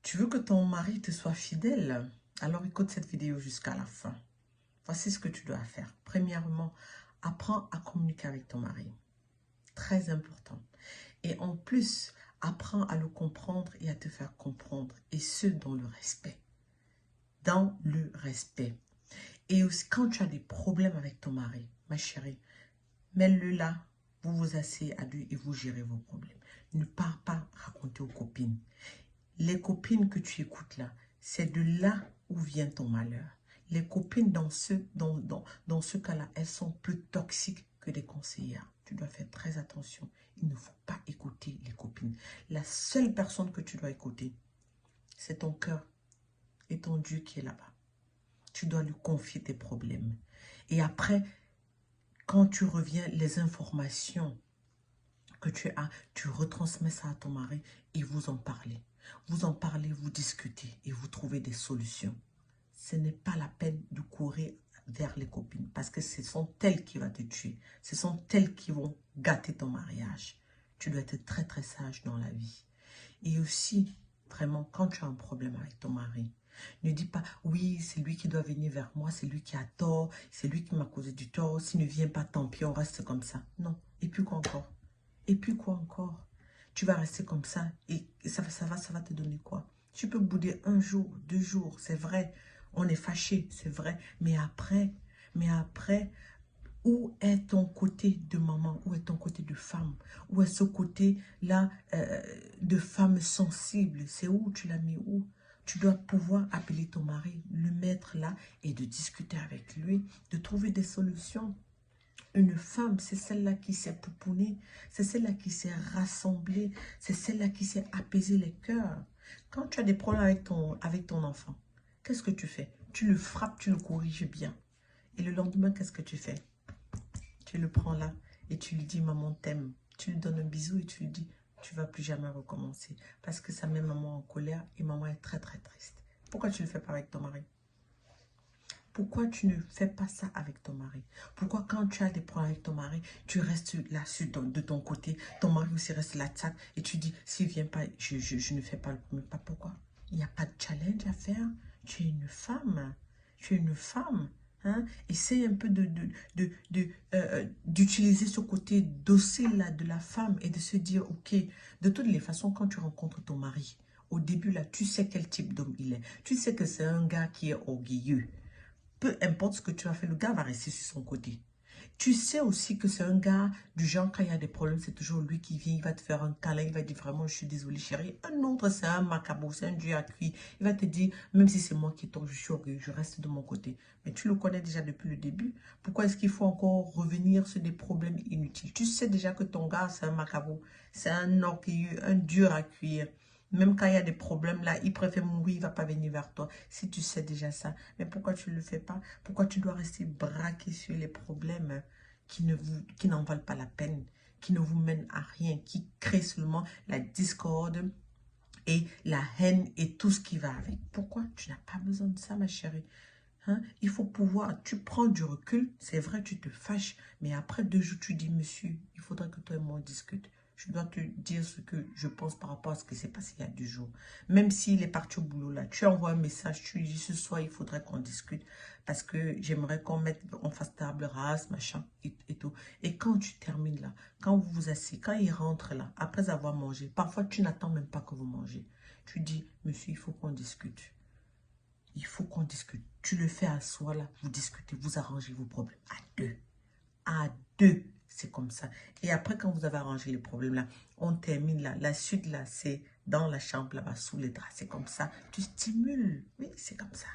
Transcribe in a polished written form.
Tu veux que ton mari te soit fidèle? Alors écoute cette vidéo jusqu'à la fin. Voici ce que tu dois faire. Premièrement, apprends à communiquer avec ton mari. Très important. Et en plus, apprends à le comprendre et à te faire comprendre. Et ce, dans le respect. Dans le respect. Et aussi, quand tu as des problèmes avec ton mari, ma chérie, mets-le là. Vous vous asseyez à deux et vous gérez vos problèmes. Ne pars pas raconter aux copines. Les copines que tu écoutes là, c'est de là où vient ton malheur. Les copines dans ce cas-là, elles sont plus toxiques que des conseillères. Tu dois faire très attention. Il ne faut pas écouter les copines. La seule personne que tu dois écouter, c'est ton cœur et ton Dieu qui est là-bas. Tu dois lui confier tes problèmes. Et après, quand tu reviens, les informations que tu as, tu retransmets ça à ton mari et vous en parlez. Vous en parlez, vous discutez et vous trouvez des solutions. Ce n'est pas la peine de courir vers les copines parce que ce sont elles qui vont te tuer. Ce sont elles qui vont gâter ton mariage. Tu dois être très très sage dans la vie. Et aussi, vraiment, quand tu as un problème avec ton mari, ne dis pas, oui, c'est lui qui doit venir vers moi, c'est lui qui a tort, c'est lui qui m'a causé du tort. S'il ne vient pas, tant pis, on reste comme ça. Non. Et puis quoi encore? Et puis quoi encore? Tu vas rester comme ça et ça va te donner quoi? Tu peux bouder un jour, 2 jours, c'est vrai. On est fâché, c'est vrai. Mais après, où est ton côté de maman? Où est ton côté de femme? Où est ce côté-là de femme sensible? C'est où? Tu l'as mis où? Tu dois pouvoir appeler ton mari, le mettre là et de discuter avec lui, de trouver des solutions. Une femme, c'est celle-là qui sait pouponner, c'est celle-là qui sait rassembler, c'est celle-là qui sait apaiser les cœurs. Quand tu as des problèmes avec ton enfant, qu'est-ce que tu fais? Tu le frappes, tu le corriges bien. Et le lendemain, qu'est-ce que tu fais? Tu le prends là et tu lui dis, maman t'aime. Tu lui donnes un bisou et tu lui dis, tu ne vas plus jamais recommencer. Parce que ça met maman en colère et maman est très très triste. Pourquoi tu ne le fais pas avec ton mari? Pourquoi tu ne fais pas ça avec ton mari? Pourquoi quand tu as des problèmes avec ton mari, tu restes là de ton côté, ton mari aussi reste là et tu dis, s'il ne vient pas, je ne fais pas le premier pas. Pourquoi? Il n'y a pas de challenge à faire. Tu es une femme. Tu es une femme. Hein? Essaye un peu d'utiliser ce côté docile là de la femme et de se dire, ok, de toutes les façons, quand tu rencontres ton mari, au début là, tu sais quel type d'homme il est. Tu sais que c'est un gars qui est orgueilleux. Peu importe ce que tu as fait, le gars va rester sur son côté. Tu sais aussi que c'est un gars du genre, quand il y a des problèmes, c'est toujours lui qui vient, il va te faire un câlin, il va dire vraiment, je suis désolée chérie. Un autre, c'est un macabre, c'est un dieu à cuire. Il va te dire, même si c'est moi qui tombe, je suis orgueilleux, je reste de mon côté. Mais tu le connais déjà depuis le début. Pourquoi est-ce qu'il faut encore revenir sur des problèmes inutiles? Tu sais déjà que ton gars, c'est un macabre, c'est un orgueilleux, un dur à cuire. Même quand il y a des problèmes là, il préfère mourir, il ne va pas venir vers toi. Si tu sais déjà ça, mais pourquoi tu ne le fais pas? Pourquoi tu dois rester braqué sur les problèmes qui n'en valent pas la peine, qui ne vous mènent à rien, qui créent seulement la discorde et la haine et tout ce qui va avec? Pourquoi? Tu n'as pas besoin de ça, ma chérie. Hein? Il faut pouvoir, tu prends du recul, c'est vrai, tu te fâches, mais après 2 jours, tu dis, monsieur, il faudrait que toi et moi on discute. Je dois te dire ce que je pense par rapport à ce qui s'est passé il y a 2 jours. Même s'il est parti au boulot là, tu envoies un message, tu lui dis ce soir, il faudrait qu'on discute parce que j'aimerais on fasse table rase, machin et tout. Et quand tu termines là, quand vous vous asseyez, quand il rentre là, après avoir mangé, parfois tu n'attends même pas que vous mangez. Tu dis, monsieur, il faut qu'on discute. Il faut qu'on discute. Tu le fais à soi, là. Vous discutez, vous arrangez vos problèmes. À deux. À deux. C'est comme ça. Et après, quand vous avez arrangé les problèmes, là, on termine, là. La suite, là, c'est dans la chambre, là-bas, sous les draps. C'est comme ça. Tu stimules. Oui, c'est comme ça.